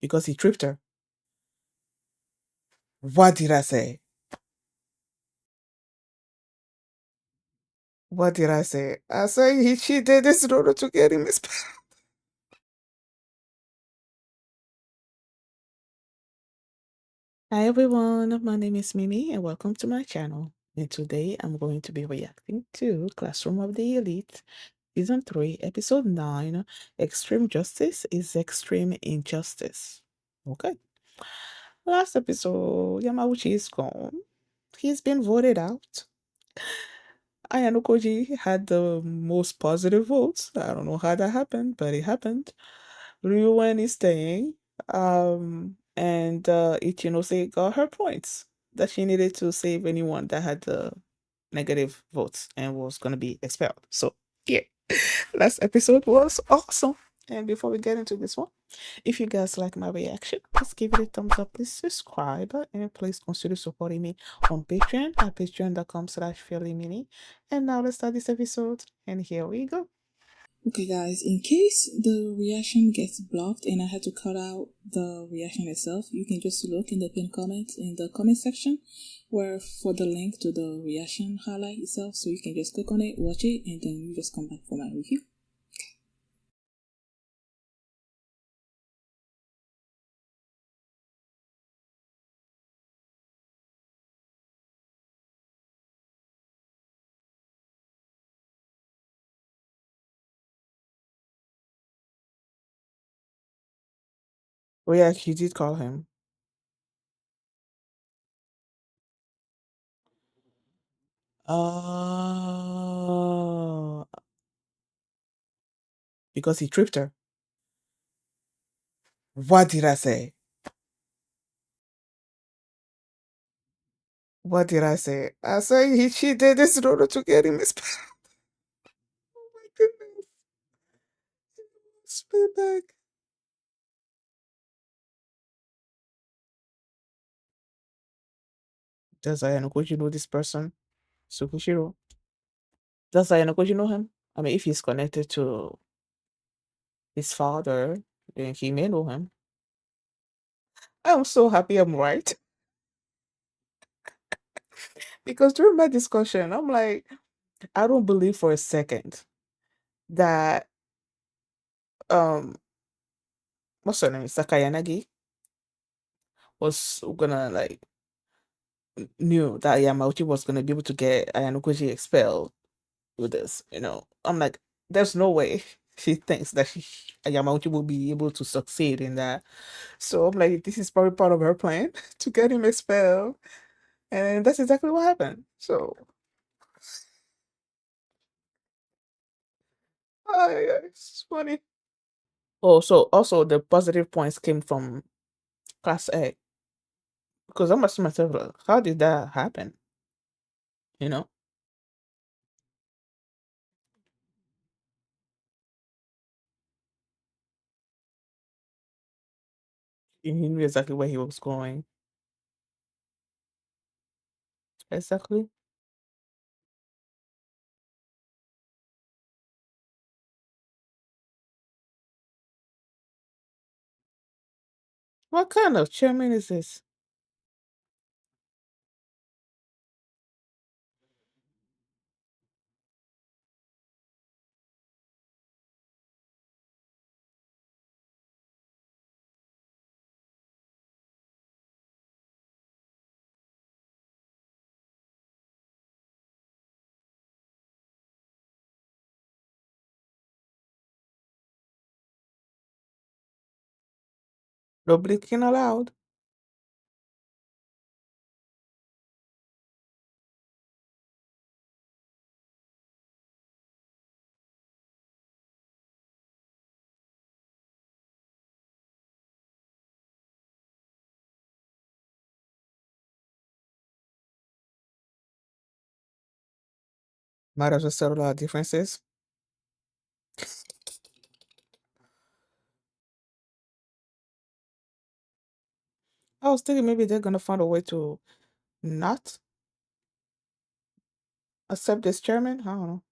because he tripped her. What did I say? What did I say? I said she did this in order to get him expelled. Hi everyone, my name is Mimi and welcome to my channel. And today I'm going to be reacting to Classroom of the Elite, Season 3, Episode 9, Extreme Justice is Extreme Injustice. Okay. Last episode, Yamauchi is gone. He's been voted out. Ayano Koji had the most positive votes. I don't know how that happened, but it happened. Ryuen is staying. And Ichinose got her points that she needed to save anyone that had the negative votes and was gonna be expelled. So yeah, last episode was awesome. And before we get into this one, if you guys like my reaction, please give it a thumbs up, please subscribe, and please consider supporting me on Patreon at patreon.com/fairlymini. And now let's start this episode. And here we go. Okay, guys, in case the reaction gets blocked and I had to cut out the reaction itself, you can just look in the pinned comment in the comment section where for the link to the reaction highlight itself, so you can just click on it, watch it, and then you just come back for my review. Oh yeah, he did call him. Oh, because he tripped her. What did I say? What did I say? I said she did this in order to get him expelled. Oh my goodness. Spit back. Does Ayano Koji know this person? Sukushiro. Does Ayano Koji know him? I mean, if he's connected to his father, then he may know him. I'm so happy I'm right. Because during my discussion, I'm like, I don't believe for a second that what's her name? Sakayanagi was gonna like knew that Yamauchi was gonna be able to get Ayanokoji expelled with this. I'm like, there's no way she thinks that Yamauchi will be able to succeed in that. So I'm like, this is probably part of her plan to get him expelled, and that's exactly what happened. So, it's funny. Oh, so also the positive points came from Class A because I'm asking myself, like, how did that happen? You know, he knew exactly where he was going. Exactly. What kind of chairman is this? No blinking allowed. Might as well settle our differences. I was thinking maybe they're gonna find a way to not accept this chairman. I don't know.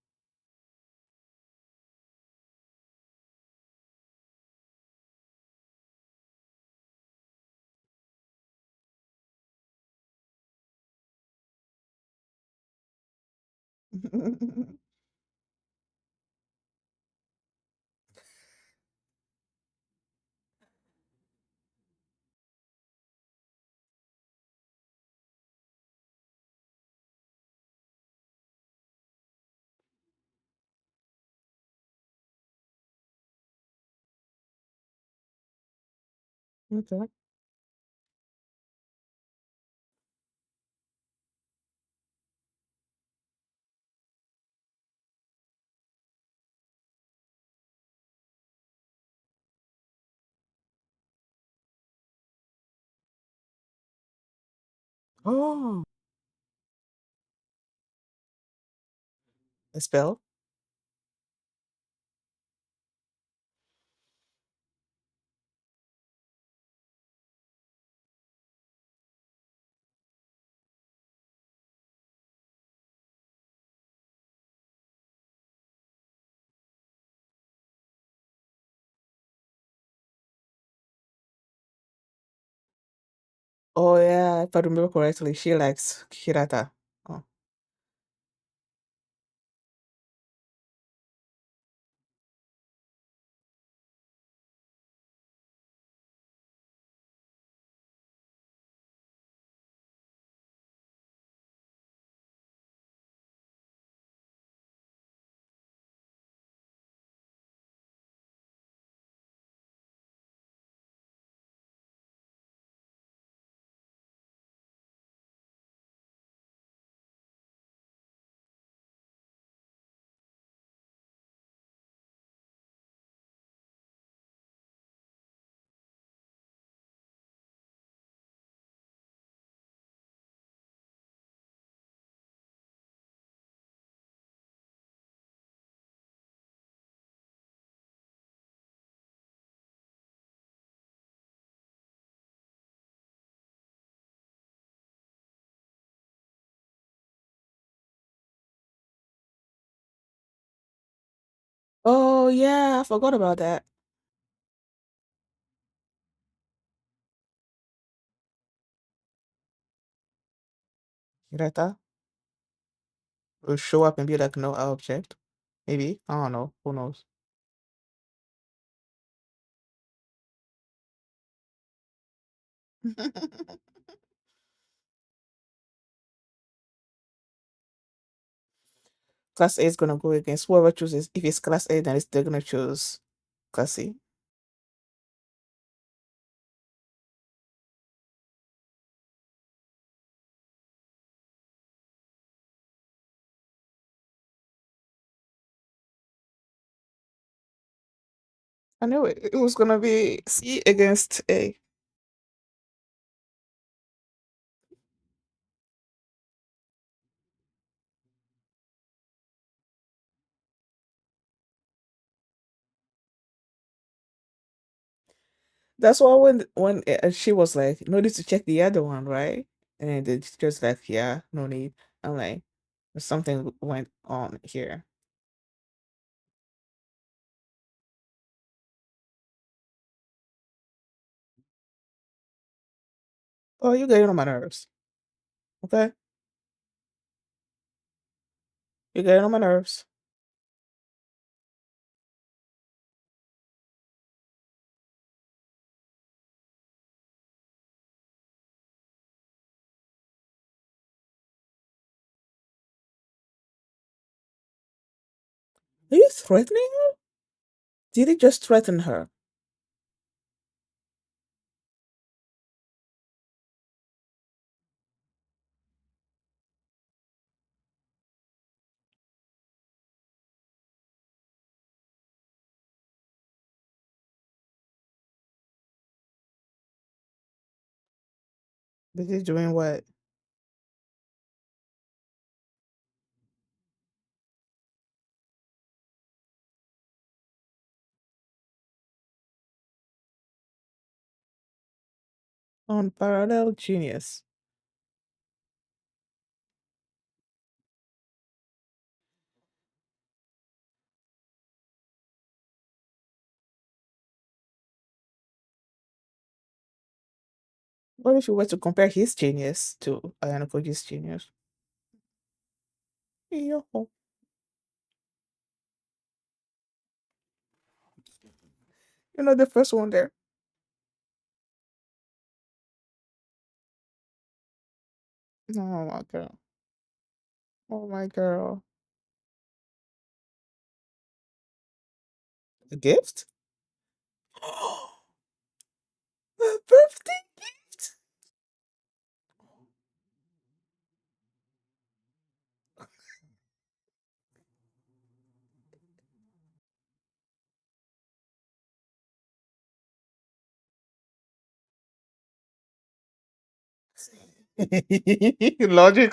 Okay. Oh, a spell? Oh yeah, if I remember correctly, she likes Hirata. Oh. Oh yeah, I forgot about that. Hirata will show up and be like no object. Maybe. I don't know. Who knows? Class A is gonna go against whoever chooses. If it's class A, then they're gonna choose class C. I knew it. It was gonna be C against A. That's why when she was like, "No need to check the other one, right?" And the teacher's like, "Yeah, no need." I'm like, something went on here. Oh, you're getting on my nerves. Okay, you're getting on my nerves. Are you threatening her? Did he just threaten her? Did he doing what? On parallel genius. What if you were to compare his genius to Ayano Koji's genius? Yo. You know the first one there. Oh my girl. Oh my girl. A gift? A birthday gift? Logic.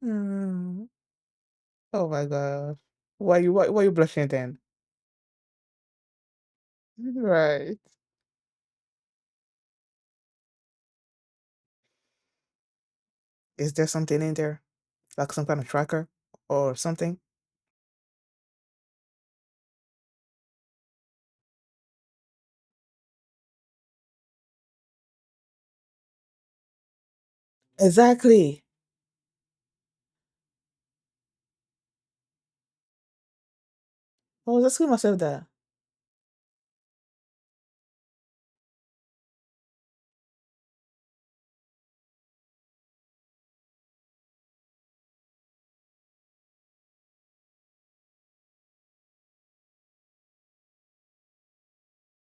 Mm. Oh my god. Why you blushing then? Right. Is there something in there? Like some kind of tracker or something? Exactly. I was asking myself that.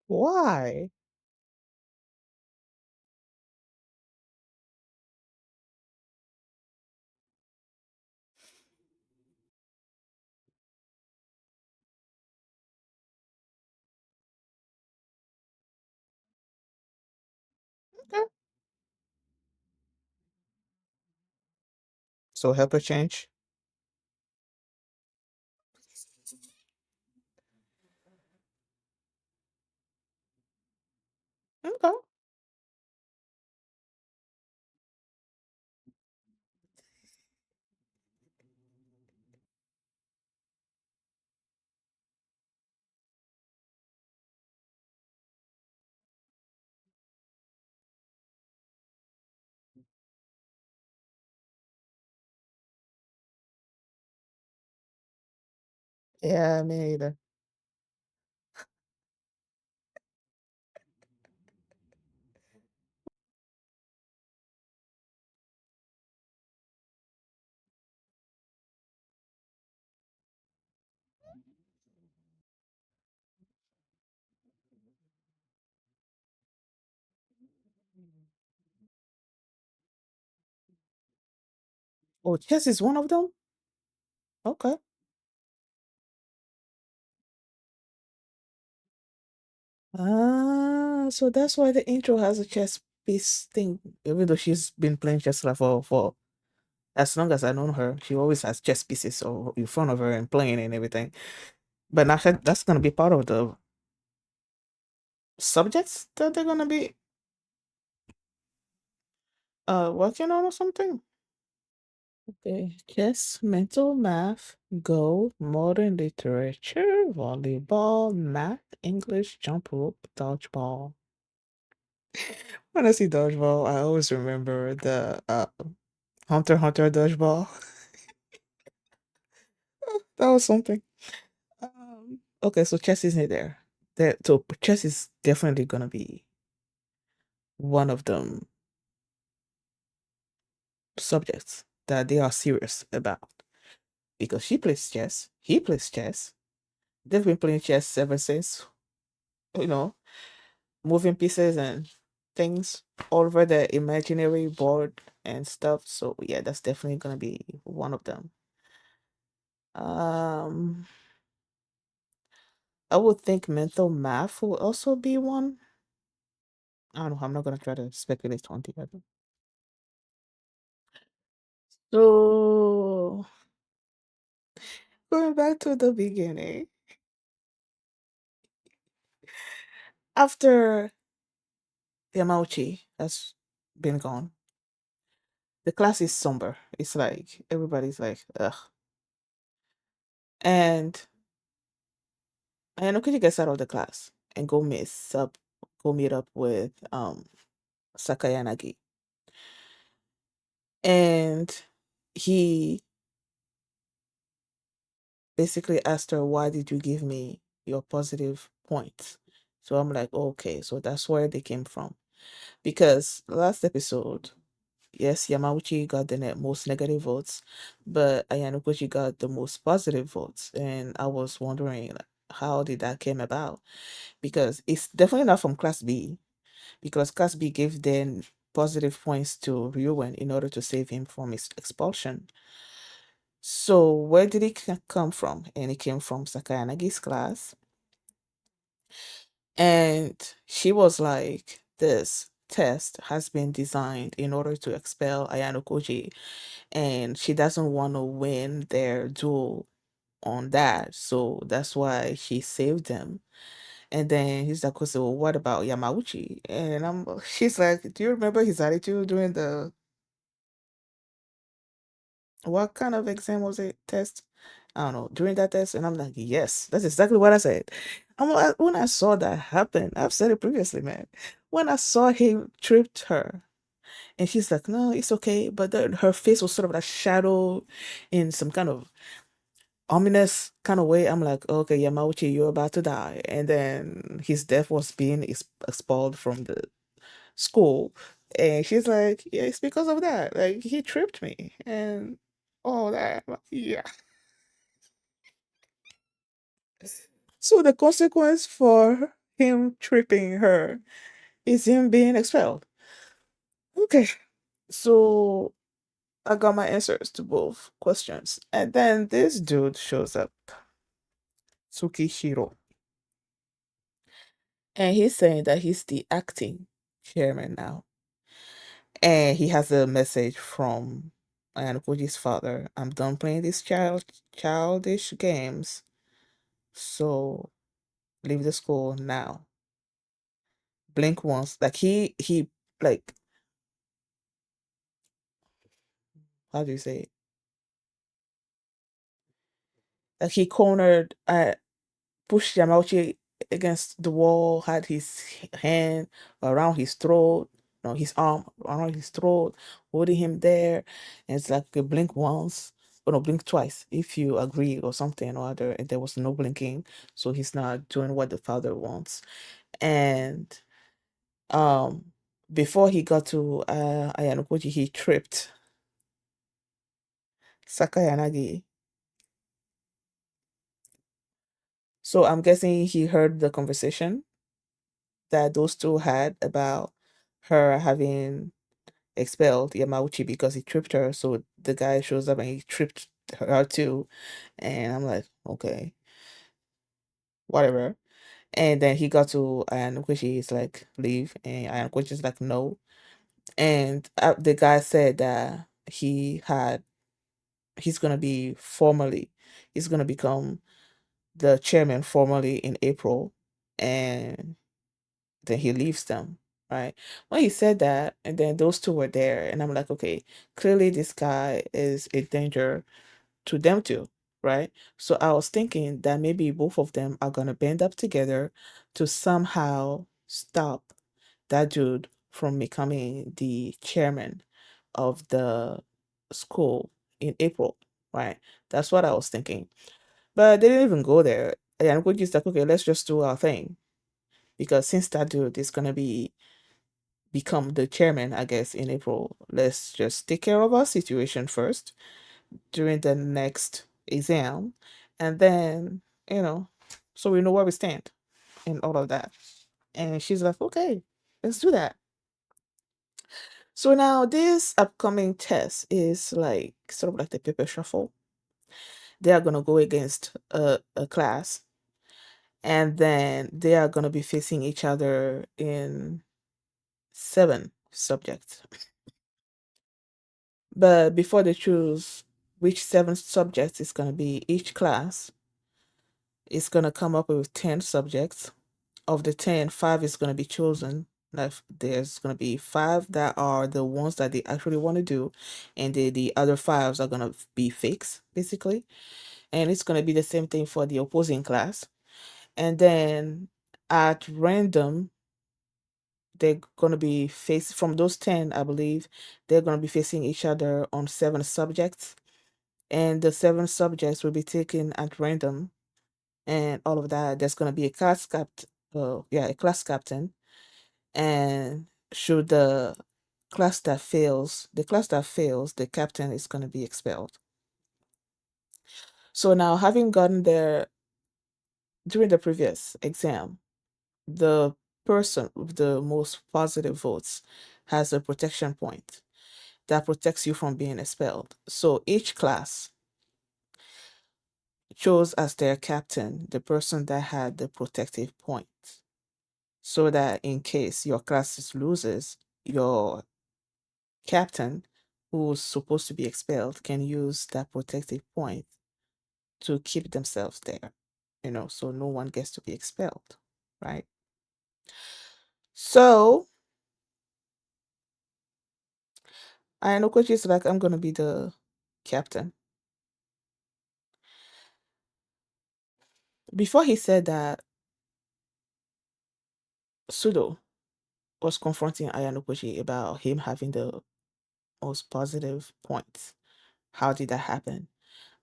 Why? Okay. So help her change. Okay. Yeah, me neither. Oh, chess is one of them? Okay. Ah, so that's why the intro has a chess piece thing. Even though she's been playing chess like for as long as I know her, she always has chess pieces in front of her and playing and everything. But now that's gonna be part of the subjects that they're gonna be working on or something. Okay, chess, mental math, Go, modern literature, volleyball, math, English, jump rope, dodgeball. When I see dodgeball, I always remember the Hunter x Hunter dodgeball. That was something. Okay, so chess isn't there. So chess is definitely gonna be one of them subjects that they are serious about because she plays chess, he plays chess. They've been playing chess ever since, you know, moving pieces and things all over the imaginary board and stuff. So yeah, that's definitely gonna be one of them. Um, I would think mental math will also be one. I don't know. I'm not gonna try to speculate on the other. So going back to the beginning, after Yamauchi has been gone, the class is somber. It's like everybody's like, ugh. And Ayanokuji gets out of the class and go meet up with Sakayanagi. And he basically asked her, "Why did you give me your positive points?" So I'm like, okay, so that's where they came from. Because last episode, yes, Yamauchi got the most negative votes, but Ayanoguchi got the most positive votes. And I was wondering, like, how did that came about? Because it's definitely not from Class B, because Class B gave them positive points to Ryuan in order to save him from his expulsion. So where did it come from? And it came from Sakayanagi's class. And she was like, this test has been designed in order to expel Ayano Koji, and she doesn't want to win their duel on that. So that's why she saved them. And then he's like, so well, what about Yamauchi? And she's like, do you remember his attitude during the, what kind of exam was it? Test? I don't know, during that test. And I'm like, yes, that's exactly what I said. I'm like, when I saw that happen, I've said it previously, man. When I saw him tripped her, and she's like, no, it's okay. But then her face was sort of like shadow in some kind of ominous kind of way. I'm like, okay, Yamauchi, you're about to die. And then his death was being expelled from the school. And she's like, yeah, it's because of that. Like, he tripped me and all that. Yeah. So the consequence for him tripping her is him being expelled. Okay. So I got my answers to both questions. And then this dude shows up, Tsukishiro. And he's saying that he's the acting chairman now. And he has a message from Ayanokoji's father. I'm done playing these childish games. So leave the school now. Blink once. Like he like, how do you say it? Like he cornered pushed Yamauchi against the wall, had his hand around his throat, no, his arm around his throat, holding him there. And it's like a blink once, or no, blink twice if you agree or something or other. And there was no blinking, so he's not doing what the father wants. And um, before he got to Ayanokoji, he tripped Sakayanagi. So I'm guessing he heard the conversation that those two had about her having expelled Yamauchi because he tripped her. So the guy shows up and he tripped her too. And I'm like, okay, whatever. And then he got to Ayanoguchi, is like, leave. And Ayanoguchi is like, no. And the guy said that he's going to be formally, he's going to become the chairman formally in April. And then he leaves them, right? When he said that, and then those two were there, and I'm like, okay, clearly this guy is a danger to them too, right? So I was thinking that maybe both of them are gonna band up together to somehow stop that dude from becoming the chairman of the school in April, right? That's what I was thinking. But they didn't even go there. And we're just like, okay, let's just do our thing. Because since that dude is gonna become the chairman, I guess, in April. Let's just take care of our situation first during the next exam, and then, you know, so we know where we stand and all of that. And she's like, okay, let's do that. So now this upcoming test is like sort of like the paper shuffle. They are gonna go against a class, and then they are gonna be facing each other in 7 subjects. But before they choose which 7 subjects is going to be, each class is going to come up with 10 subjects. Of the 10, 5 is going to be chosen. Like there's going to be 5 that are the ones that they actually want to do, and the other 5s are going to be fakes, basically. and it's going to be the same thing for the opposing class. And then at random, they're going to be faced from those 10, I believe, they're going to be facing each other on 7 subjects. And the 7 subjects will be taken at random and all of that. There's going to be a a class captain. And should the class that fails, the captain is going to be expelled. So now, having gotten there during the previous exam, the person with the most positive votes has a protection point that protects you from being expelled. So each class chose as their captain the person that had the protective point, so that in case your class loses, your captain, who's supposed to be expelled, can use that protective point to keep themselves there, so no one gets to be expelled, right? So I know coach is like, I'm gonna be the captain. Before he said that, Sudo was confronting Ayanokoji about him having the most positive points. How did that happen?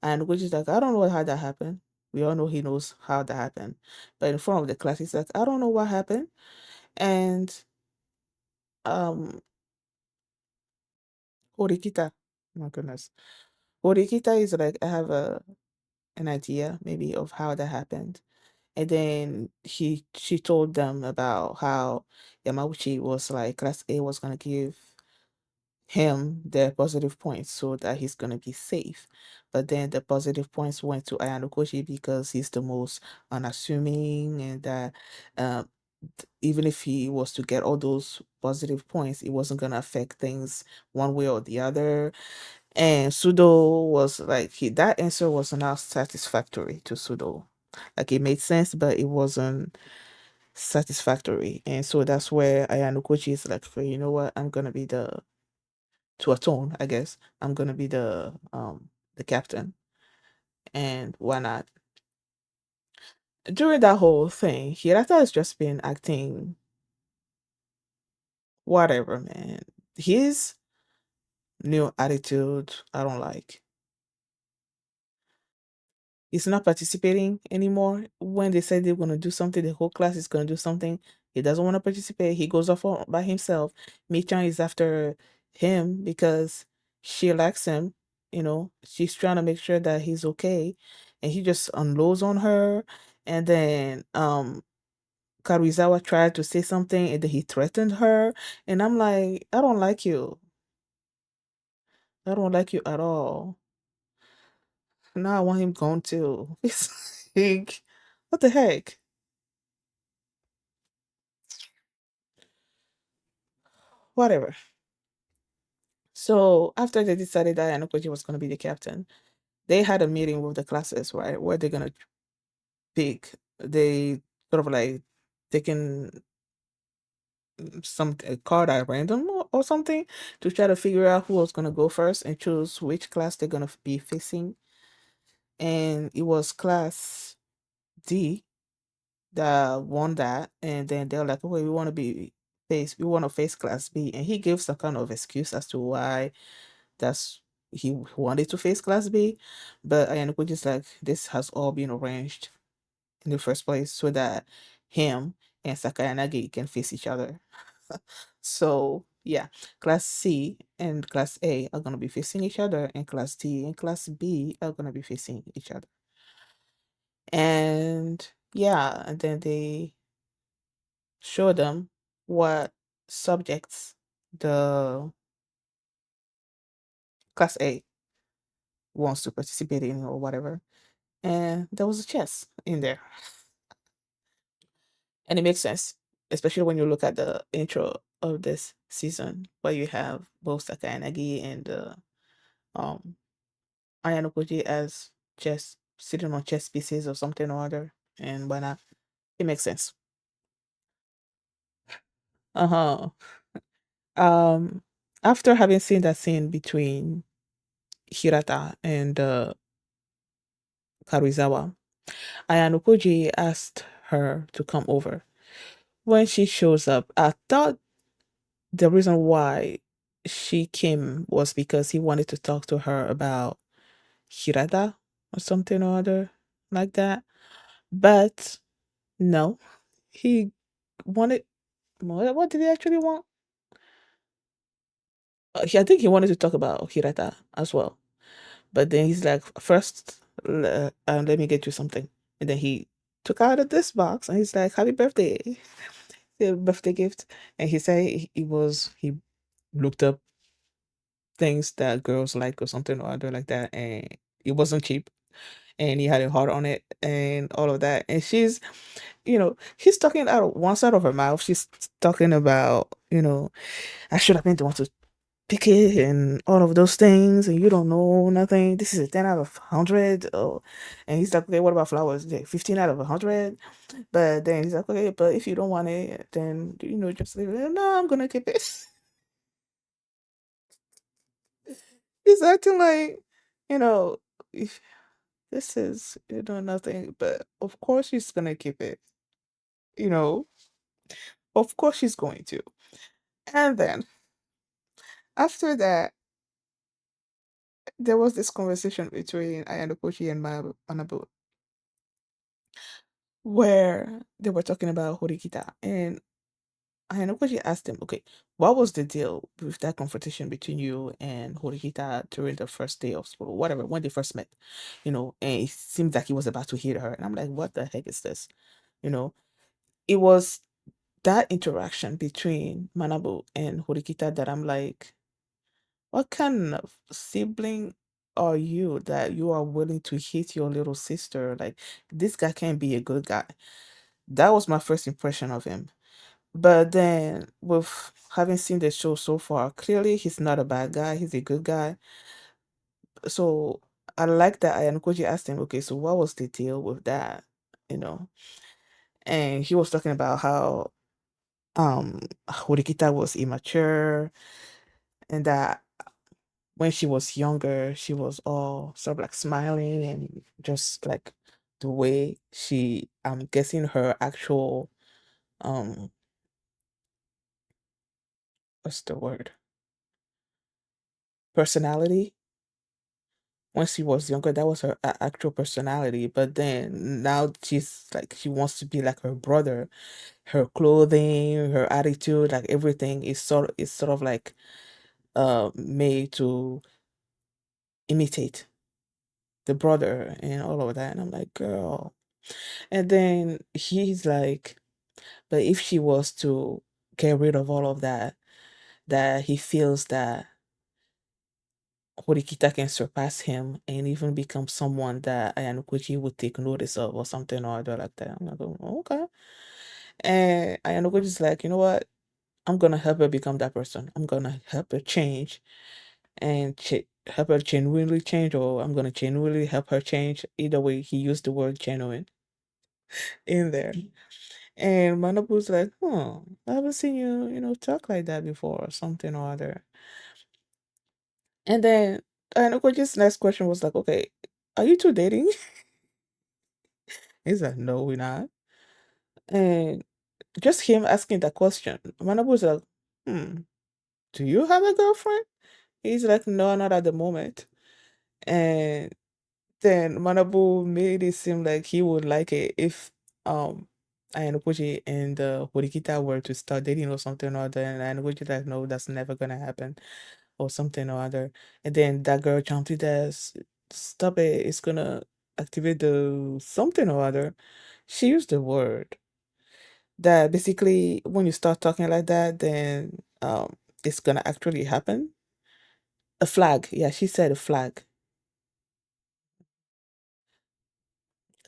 And which is like, I don't know how that happened. We all know he knows how that happened. But in front of the class, he's like, I don't know what happened. And um Horikita, my goodness. Horikita is like, I have an idea maybe of how that happened. And then she told them about how Yamauchi was like class A was gonna give him the positive points so that he's gonna be safe. But then the positive points went to Ayanokoshi because he's the most unassuming, and that um, even if he was to get all those positive points, it wasn't gonna affect things one way or the other. And Sudo was like, that answer was not satisfactory to Sudo. Like it made sense, but it wasn't satisfactory. And so that's where Ayanokochi is like, "Okay, you know what, I'm gonna be to atone, I guess, I'm gonna be the captain." And why not? During that whole thing, Hirata has just been acting whatever, man. His new attitude, I don't like. He's not participating anymore. When they said they're gonna do something, the whole class is gonna do something. He doesn't want to participate. He goes off by himself. Michan is after him because she likes him. She's trying to make sure that he's okay, and he just unloads on her. And then Karuizawa tried to say something, and then he threatened her. And I'm like, I don't like you. I don't like you at all. Now I want him gone too. It's like, what the heck? Whatever. So after they decided that Yanukoji was going to be the captain, they had a meeting with the classes, right, where they're going to pick. They sort of like taking some a card at random or something to try to figure out who was going to go first and choose which class they're going to be facing. And it was class D that won that. And then they're like, "Okay, we want to face class B." And he gives some kind of excuse as to why that's he wanted to face class B, but Ayanoko just like, this has all been arranged in the first place so that him and Sakayanagi can face each other. So yeah, class C and class A are gonna be facing each other, and class D and class B are gonna be facing each other. And yeah, and then they show them what subjects the class A wants to participate in or whatever. And there was a chess in there. And it makes sense, especially when you look at the intro of this season, where you have both Sakayanagi and um Ayanokoji as chess sitting on chess pieces or something or other, and why not? It makes sense. Uh-huh. Um After having seen that scene between Hirata and Karuizawa, Ayano asked her to come over. When she shows up, I thought the reason why she came was because he wanted to talk to her about Hirata or something or other like that. But no, he wanted, what did he actually want? I think he wanted to talk about Hirata as well. But then he's like, first, let me get you something. And then he took out of this box and he's like, happy birthday, the birthday gift. And he said he looked up things that girls like or something or other like that. And it wasn't cheap. And he had a heart on it and all of that. And she's talking out of one side of her mouth. She's talking about, I should have been the one to pick it and all of those things, and you don't know nothing. This is a 10 out of 100. Oh, and he's like, okay, what about flowers? Like 15 out of 100. But then he's like, okay, but if you don't want it, then, just leave it. No, I'm going to keep it. He's acting like, you know, if this is, nothing. But of course she's going to keep it. You know, of course she's going to. And then after that, there was this conversation between Ayano Kochi and Manabu where they were talking about Horikita. And Ayano Kochi asked him, okay, what was the deal with that confrontation between you and Horikita during the first day of school, whatever, when they first met? And it seemed like he was about to hit her. And I'm like, what the heck is this? You know, it was that interaction between Manabu and Horikita that I'm like, what kind of sibling are you that you are willing to hit your little sister? Like, this guy can't be a good guy. That was my first impression of him. But then, with having seen the show so far, clearly he's not a bad guy. He's a good guy. So I like that Ayanokoji asked him, okay, so what was the deal with that? You know, and he was talking about how Horikita was immature and that when she was younger, she was all sort of like smiling and just like the way I'm guessing her actual, um, what's the word? Personality. When she was younger, that was her actual personality. But then now she's like, she wants to be like her brother. Her clothing, her attitude, like everything is sort of like made to imitate the brother and all of that. And I'm like, girl. And then he's like, but if she was to get rid of all of that, that he feels that Horikita can surpass him and even become someone that Ayanukuchi would take notice of or something or other like that. I'm like, "Oh, okay." And Ayanukuchi's like, you know what? I'm gonna help her become that person. I'm gonna help her change and help her genuinely change, or I'm gonna genuinely help her change. Either way, he used the word genuine in there. And Manabu's like, I haven't seen you, talk like that before, or something or other. And then Ayanukoji's next question was like, okay, are you two dating? He's like, no, we're not. And just him asking that question, Manabu's like, hmm, do you have a girlfriend? He's like, no, not at the moment. And then Manabu made it seem like he would like it if Ayanobuchi and Horikita were to start dating or something or other, and Ayanobuchi like, no, that's never gonna happen or something or other. And then that girl jumped in there, stop it, it's gonna activate the something or other. She used the word that basically when you start talking like that, then it's gonna actually happen. A flag, yeah, she said a flag.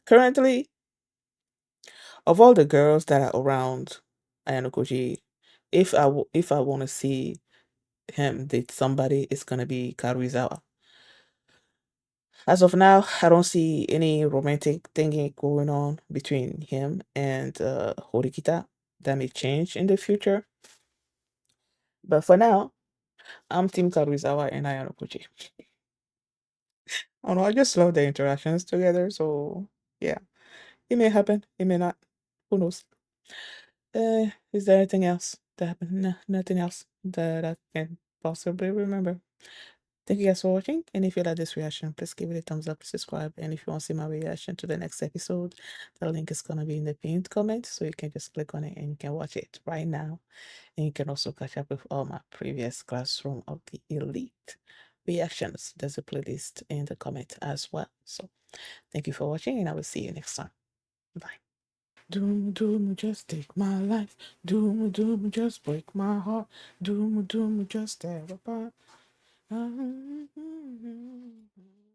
Currently, of all the girls that are around Ayanokoji, if I want to see him date somebody, it's gonna be Karuizawa. As of now, I don't see any romantic thingy going on between him and Horikita. That may change in the future, but for now, I'm Team Karuizawa and Ayanokoji. Oh no, I just love the interactions together. So yeah, it may happen, it may not. Who knows? Is there anything else that happened? No, nothing else that I can possibly remember. Thank you guys for watching. And if you like this reaction, please give it a thumbs up, subscribe. And if you want to see my reaction to the next episode, the link is gonna be in the pinned comment. So you can just click on it and you can watch it right now. And you can also catch up with all my previous Classroom of the Elite reactions. There's a playlist in the comment as well. So thank you for watching, and I will see you next time. Bye. Doom, doom, just take my life. Doom, doom, just break my heart. Doom, doom, just tear apart.